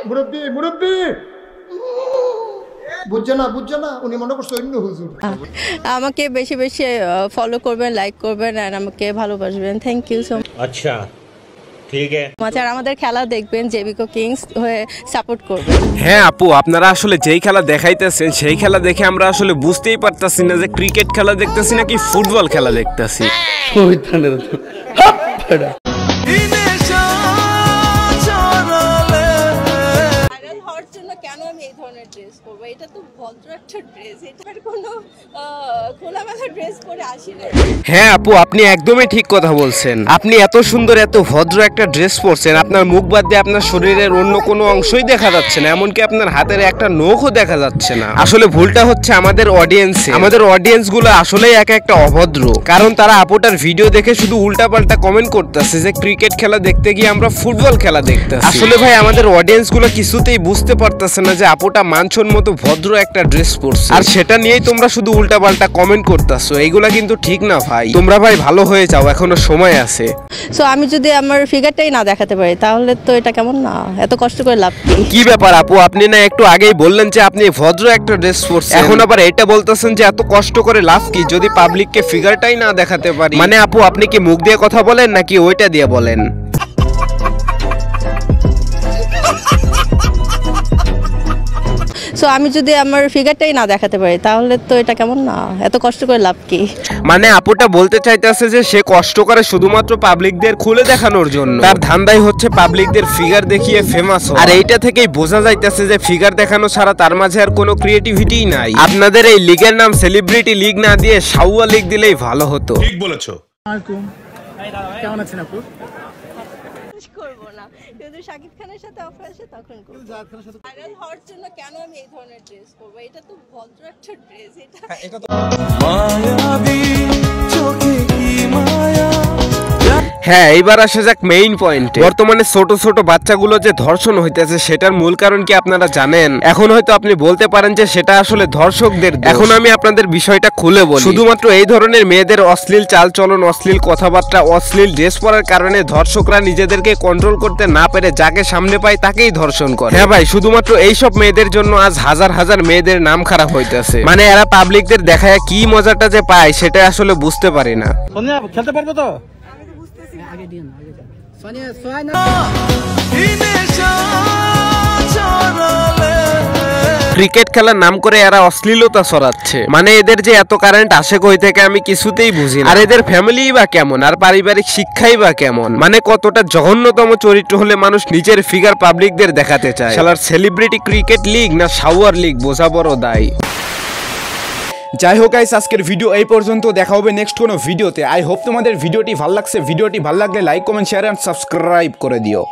মুরব্বী মুরব্বী বুঝছে না উনি মনে করছে অন্য হুজুর। আমাকে বেশি বেশি ফলো করবেন, লাইক করবেন আর আমাকে ভালোবাসবেন। Thank you so much. আচ্ছা ঠিক আছে। আর আমাদের খেলা দেখবেন, জেবিকো কিংস হয়ে সাপোর্ট করবেন। হ্যাঁ আপু, আপনারা আসলে যেই খেলা দেখাইতেছেন সেই খেলা দেখে আমরা আসলে বুঝতেই পারতাছি না যে ক্রিকেট খেলা দেখতেছি নাকি ফুটবল খেলা দেখতেছি। কেন আমি এই ধরনের ড্রেস করবো? এটা তো ভদ্র একটা ড্রেস, এটার কোনো খোলামেলা ড্রেস পরে আসি না। হ্যাঁ আপু, আপনি একদমই ঠিক কথা বলছেন। আপনি এত সুন্দর এত ভদ্র একটা ড্রেস পরছেন, আপনার মুখ বাদ দিয়ে আপনার শরীরের অন্য কোনো অংশই দেখা যাচ্ছে না, এমনকি আপনার হাতের একটা নখও দেখা যাচ্ছে না। আসলে ভুলটা হচ্ছে আমাদের অডিয়েন্সে। আমাদের অডিয়েন্স গুলো আসলেই একটা অভদ্র, কারণ তারা আপুটার ভিডিও দেখে শুধু উল্টাপাল্টা কমেন্ট করতেছে যে ক্রিকেট খেলা দেখতে গিয়ে আমরা ফুটবল খেলা দেখতেছি। আসলে ভাই আমাদের অডিয়েন্স গুলো কিছুতেই বুঝতে পারতেছে না যে আপুটা মানসন মতো ভদ্র একটা ড্রেস পরছে, আর সেটা নিয়েই তোমরা শুধু উল্টাপাল্টা কমেন্ট করতেছো। এইগুলা কিন্তু ঠিক না ভাই, তোমরা ভাই ভালো হয়ে যাও, এখনো সময় আছে। সো আমি যদি আমার ফিগারটাই না দেখাতে পারি তাহলে তো এটা কেমন না? এত কষ্ট করে লাভ কি? কি ব্যাপার আপু, আপনি না একটু আগেই বললেন যে আপনি ভদ্র একটা ড্রেস পরছেন, এখন আবার এটা বলতেছেন যে এত কষ্ট করে লাভ কি যদি পাবলিককে ফিগারটাই না দেখাতে পারি? মানে আপু আপনি কি মুখ দিয়ে কথা বলেন নাকি ওইটা দিয়ে বলেন? সো আমি যদি আমার ফিগারটাই না দেখাতে পারি তাহলে তো এটা কেমন না? এত কষ্ট করে লাভ কি? মানে আপুটা বলতে চাইতেছে যে সে কষ্ট করে শুধুমাত্র পাবলিকদের খুলে দেখানোর জন্য, তার ধান্দাই হচ্ছে পাবলিকদের ফিগার দেখিয়ে ফেমাস হওয়া। আর এইটা থেকেই বোঝা যাইতেছে যে ফিগার দেখানো ছাড়া তার মাঝে আর কোনো ক্রিয়েটিভিটি নাই। আপনাদের এই লিগের নাম সেলিব্রিটি লিগ না দিয়ে সাউয়া লিগ দিলেই ভালো হতো। ঠিক বলেছো। কেমন আছেন আপু? করবো না, যদি শাকিব খানের সাথে অফার আসে তখন করবো। ভাইরাল হওয়ার জন্য কেন আমি এই ধরনের ড্রেস করবো? এটা তো ভদ্র একটা ড্রেস, এটা তো হ্যাঁ, এইবার আসা যাক মেইন পয়েন্টে। বর্তমানে ছোট ছোট বাচ্চাগুলো যে ধর্ষণ হইতেছে সেটার মূল কারণ কি আপনারা জানেন? এখন হয়তো আপনি বলতে পারেন যে সেটা আসলে ধর্ষকদের দোষ। এখন আমি আপনাদের বিষয়টা খুলে বলি। শুধুমাত্র এই ধরনের মেয়েদের অশ্লীল চালচলন, অশ্লীল কথাবার্তা, অশ্লীল ড্রেস পরার কারণে ধর্ষকরা নিজেদেরকে কন্ট্রোল করতে না পেরে যাকে সামনে পায় তাকেই ধর্ষণ করে। হ্যাঁ ভাই, শুধুমাত্র এইসব মেয়েদের জন্য আজ হাজার হাজার মেয়েদের নাম খারাপ হইতেছে। মানে এরা পাবলিকদের দেখায় কি মজাটা যে পায় সেটা আসলে বুঝতে পারি না। খেলতে পারবো তো? ক্রিকেট খেলার নাম করে এরা অশ্লীলতা ছড়াচ্ছে। মানে এদের যে এত কারেন্ট আসে কই থেকে আমি কিছুতেই বুঝি না। আর এদের ফ্যামিলি বা কেমন, আর পারিবারিক শিক্ষাই বা কেমন? মানে কতটা জঘন্যতম চরিত্র হলে মানুষ নিজের ফিগার পাবলিকদের দেখাতে চায়? শালার সেলিব্রিটি ক্রিকেট লিগ না সাওয়ার লিগ, বোঝা বড় দায়। যাই হোক গাইস, আজকের ভিডিও এই পর্যন্ত, দেখা হবে নেক্সট কোনো ভিডিওতে। আই হোপ তোমাদের ভিডিওটি ভালো লাগছে। ভিডিওটি ভালো লাগলে like comment share and subscribe করে দিও।